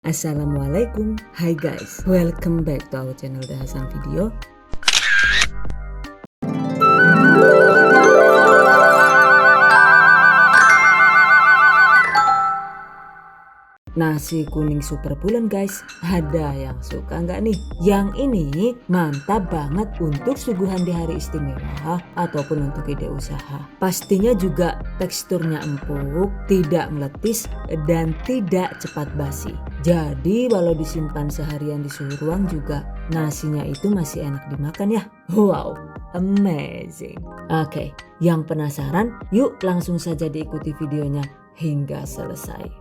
Assalamualaikum, hai guys, welcome back to our channel The Hasan Video. Nasi kuning super pulen guys, ada yang suka nggak nih? Yang ini mantap banget untuk suguhan di hari istimewa ataupun untuk ide usaha. Pastinya juga teksturnya empuk, tidak meletis dan tidak cepat basi. Jadi walau disimpan seharian di suhu ruang juga nasinya itu masih enak dimakan ya. Wow, amazing. Oke, yang penasaran? Yuk langsung saja diikuti videonya hingga selesai.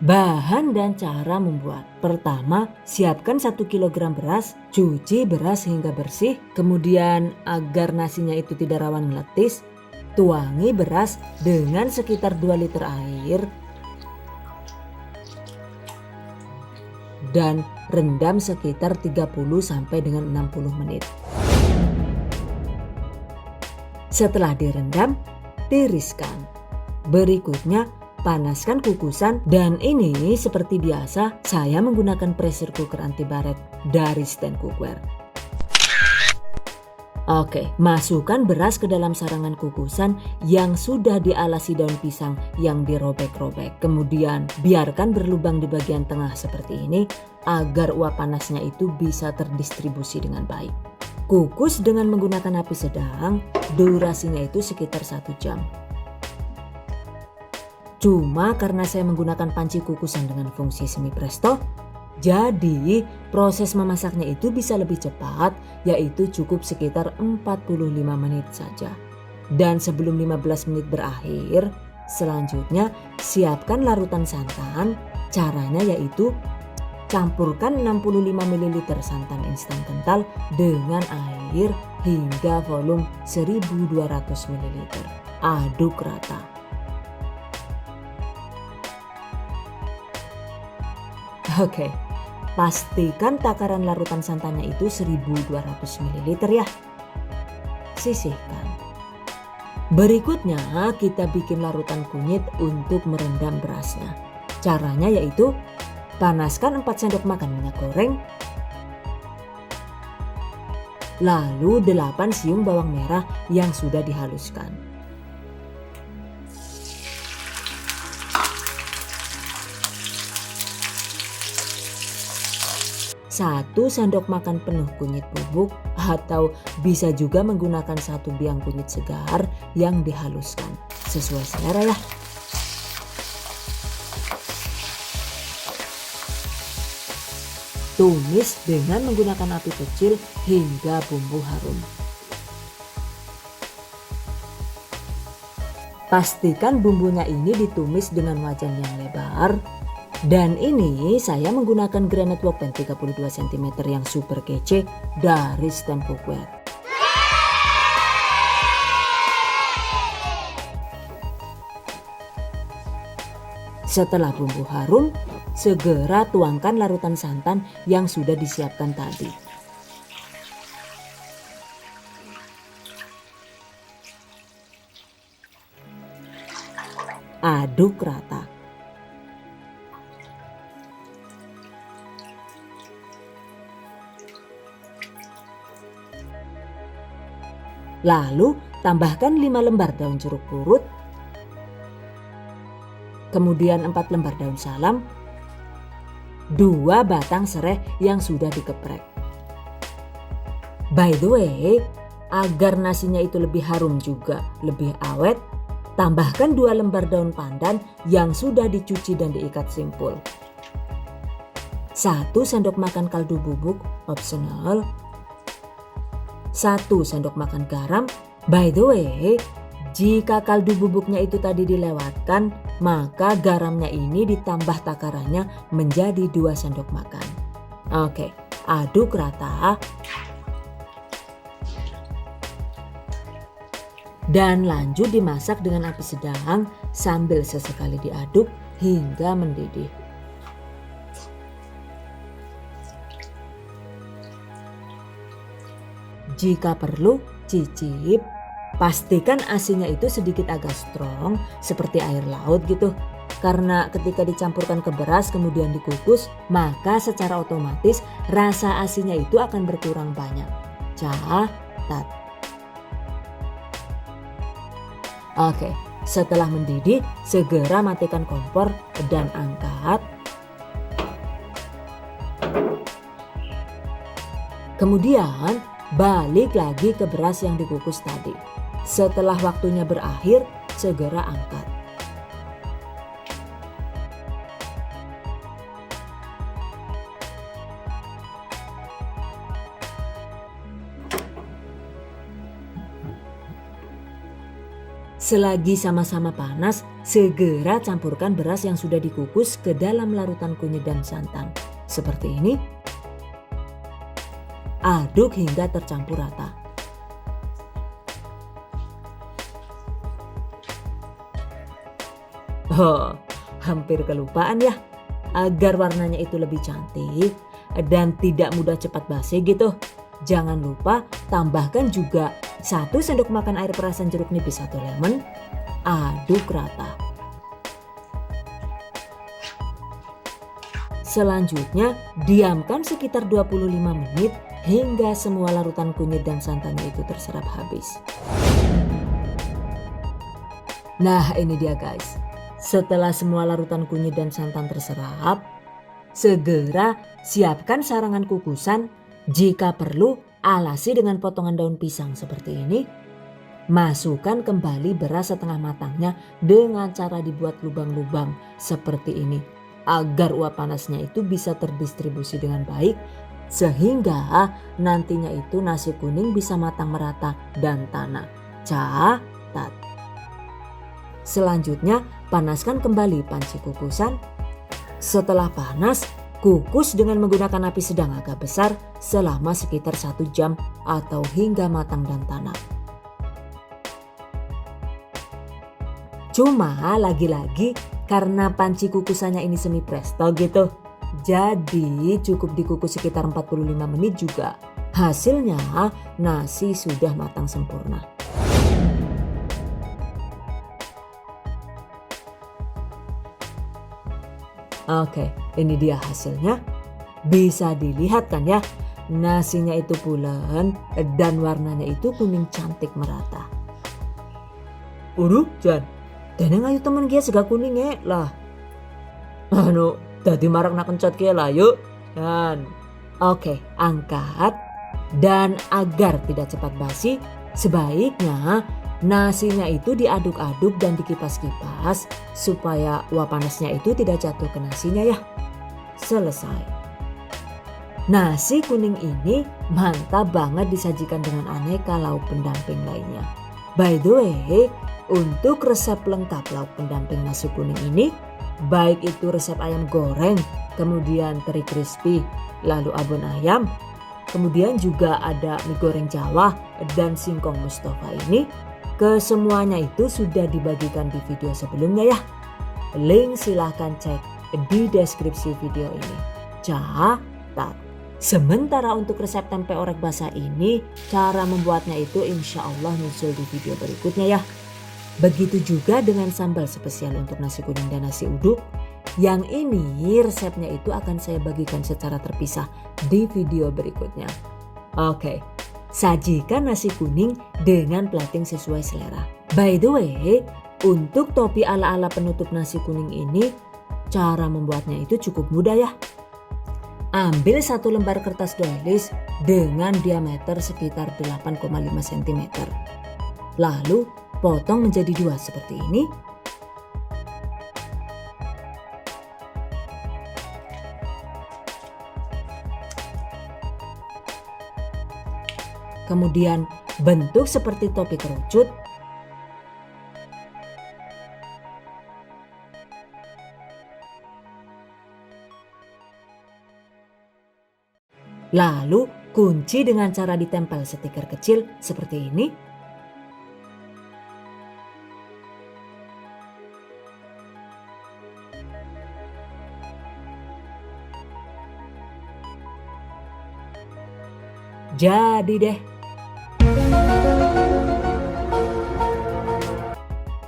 Bahan dan cara membuat. Pertama, siapkan 1 kg beras, cuci beras hingga bersih. Kemudian agar nasinya itu tidak rawan meletis, tuangi beras dengan sekitar 2 liter air dan rendam sekitar 30 sampai dengan 60 menit. Setelah direndam, tiriskan. Berikutnya, panaskan kukusan dan ini seperti biasa saya menggunakan pressure cooker anti baret dari stand cookware. Oke, masukkan beras ke dalam sarangan kukusan yang sudah dialasi daun pisang yang dirobek-robek. Kemudian biarkan berlubang di bagian tengah seperti ini agar uap panasnya itu bisa terdistribusi dengan baik. Kukus dengan menggunakan api sedang, durasinya itu sekitar 1 jam. Cuma karena saya menggunakan panci kukusan dengan fungsi semi presto, jadi proses memasaknya itu bisa lebih cepat, yaitu cukup sekitar 45 menit saja. Dan sebelum 15 menit berakhir, selanjutnya siapkan larutan santan. Caranya yaitu campurkan 65 ml santan instan kental dengan air hingga volume 1200 ml. Aduk rata. Oke, pastikan takaran larutan santannya itu 1200 ml ya. Sisihkan. Berikutnya kita bikin larutan kunyit untuk merendam berasnya. Caranya yaitu panaskan 4 sendok makan minyak goreng, lalu 8 siung bawang merah yang sudah dihaluskan. 1 sendok makan penuh kunyit bubuk atau bisa juga menggunakan 1 biang kunyit segar yang dihaluskan sesuai selera ya. Tumis dengan menggunakan api kecil hingga bumbu harum. Pastikan bumbunya ini ditumis dengan wajan yang lebar. Dan ini saya menggunakan granite wok pan 32 cm yang super kece dari stand cookware. Setelah bumbu harum, segera tuangkan larutan santan yang sudah disiapkan tadi. Aduk rata. Lalu tambahkan 5 lembar daun jeruk purut, kemudian 4 lembar daun salam, 2 batang serai yang sudah dikeprek. By the way, agar nasinya itu lebih harum juga lebih awet, tambahkan 2 lembar daun pandan yang sudah dicuci dan diikat simpul. 1 sendok makan kaldu bubuk opsional, 1 sendok makan garam. By the way, jika kaldu bubuknya itu tadi dilewatkan, maka garamnya ini ditambah takarannya menjadi 2 sendok makan. Oke, aduk rata. Dan lanjut dimasak dengan api sedang sambil sesekali diaduk hingga mendidih. Jika perlu, cicip. Pastikan asinnya itu sedikit agak strong seperti air laut gitu. Karena ketika dicampurkan ke beras kemudian dikukus, maka secara otomatis rasa asinnya itu akan berkurang banyak. Catat. Oke, setelah mendidih, segera matikan kompor dan angkat. Kemudian balik lagi ke beras yang dikukus tadi. Setelah waktunya berakhir, segera angkat. Selagi sama-sama panas, segera campurkan beras yang sudah dikukus ke dalam larutan kunyit dan santan. Seperti ini. Aduk hingga tercampur rata. Oh, hampir kelupaan ya. Agar warnanya itu lebih cantik dan tidak mudah cepat basi gitu, jangan lupa tambahkan juga 1 sendok makan air perasan jeruk nipis 1 lemon. Aduk rata. Selanjutnya diamkan sekitar 25 menit hingga semua larutan kunyit dan santannya itu terserap habis. Nah ini dia guys. Setelah semua larutan kunyit dan santan terserap, segera siapkan sarangan kukusan. Jika perlu, alasi dengan potongan daun pisang seperti ini. Masukkan kembali beras setengah matangnya dengan cara dibuat lubang-lubang seperti ini. Agar uap panasnya itu bisa terdistribusi dengan baik. Sehingga nantinya itu nasi kuning bisa matang merata dan tanah. Catat. Selanjutnya panaskan kembali panci kukusan. Setelah panas, kukus dengan menggunakan api sedang agak besar selama sekitar 1 jam atau hingga matang dan tanah. Cuma lagi-lagi karena panci kukusannya ini semi presto gitu. Jadi cukup dikukus sekitar 45 menit juga. Hasilnya nasi sudah matang sempurna. Oke, ini dia hasilnya. Bisa dilihat kan ya, nasinya itu pulen dan warnanya itu kuning cantik merata. Udah, Jan, tenang ayo temen kia sega kuning lah. Dadi marak nak kencot kia lah yuk. Dan oke, angkat. Dan agar tidak cepat basi, sebaiknya nasinya itu diaduk-aduk dan dikipas-kipas supaya uap panasnya itu tidak jatuh ke nasinya ya. Selesai. Nasi kuning ini mantap banget disajikan dengan aneka lauk pendamping lainnya. By the way, untuk resep lengkap lauk pendamping nasi kuning ini, baik itu resep ayam goreng, kemudian teri crispy, lalu abon ayam, kemudian juga ada mie goreng Jawa dan singkong Mustafa ini, kesemuanya itu sudah dibagikan di video sebelumnya ya. Link silahkan cek di deskripsi video ini. Catat. Sementara untuk resep tempe orek basah ini, cara membuatnya itu insya Allah muncul di video berikutnya ya. Begitu juga dengan sambal spesial untuk nasi kuning dan nasi uduk. Yang ini resepnya itu akan saya bagikan secara terpisah di video berikutnya. Oke, sajikan nasi kuning dengan plating sesuai selera. By the way, untuk topi ala-ala penutup nasi kuning ini, cara membuatnya itu cukup mudah ya. Ambil 1 lembar kertas doilis dengan diameter sekitar 8,5 cm. Lalu potong menjadi 2 seperti ini. Kemudian bentuk seperti topi kerucut. Lalu kunci dengan cara ditempel stiker kecil seperti ini. Jadi deh.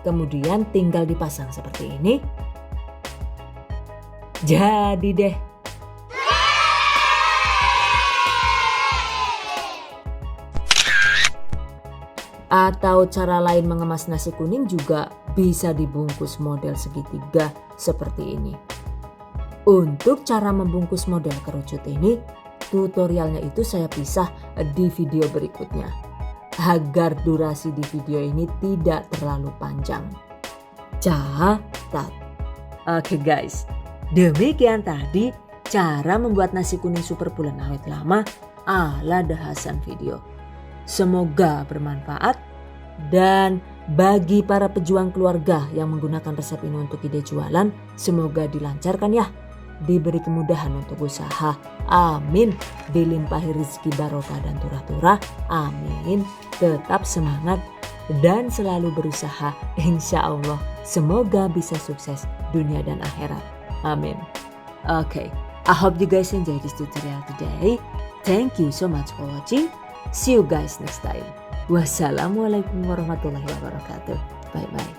Kemudian tinggal dipasang seperti ini. Jadi deh. Atau cara lain mengemas nasi kuning juga bisa dibungkus model segitiga seperti ini. Untuk cara membungkus model kerucut ini, tutorialnya itu saya pisah di video berikutnya. Agar durasi di video ini tidak terlalu panjang. Catat. Oke guys, demikian tadi cara membuat nasi kuning super bulan awet lama ala The Hasan Video. Semoga bermanfaat dan bagi para pejuang keluarga yang menggunakan resep ini untuk ide jualan, semoga dilancarkan ya. Diberi kemudahan untuk usaha, amin. Dilimpahi rezeki barokah dan turah-turah, amin. Tetap semangat dan selalu berusaha, insya Allah semoga bisa sukses dunia dan akhirat, amin. Okay, I hope you guys enjoy this tutorial today. Thank you so much for watching. See you guys next time. Wassalamualaikum warahmatullahi wabarakatuh. Bye bye.